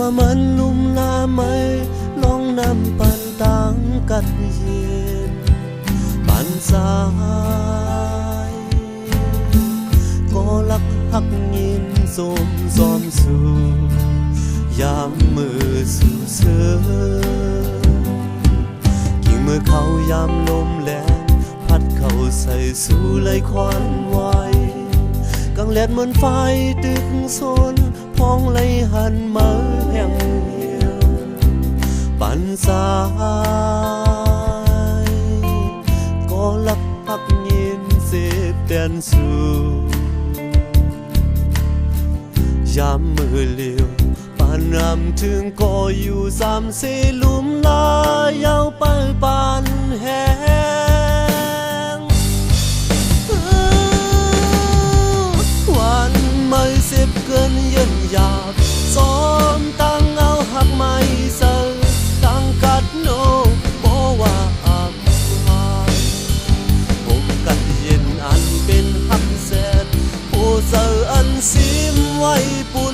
ว่ามันลุ่มลาไหมลองนำปันตังกัดเย็นปันสายก็ลักหักยินสมซอมสู่ยามมือสู่เสือกิ่งมือเขายามลมแรงพัดเข้าใส่สู่ไหลควันไว้กังแลดเหมือนไฟตึกโซนพองไหลหันมาแห่งเหี่ยวปันสายก็ลักหักยินเสพแดนสู่ยามมือเลี้ยวปานนำถึงก็อยู่สามสี่ลุมลายาวไปปานแหงวันไม่เสียบเกินเย็นหยาบซ้อมตั้งเอาหักไม่เสิร์ตั้งกัดโนบอกว่าอับหายผมกัดเย็นอันเป็นหักแสดผู้เสิร์อันซิมไว้ปุ่น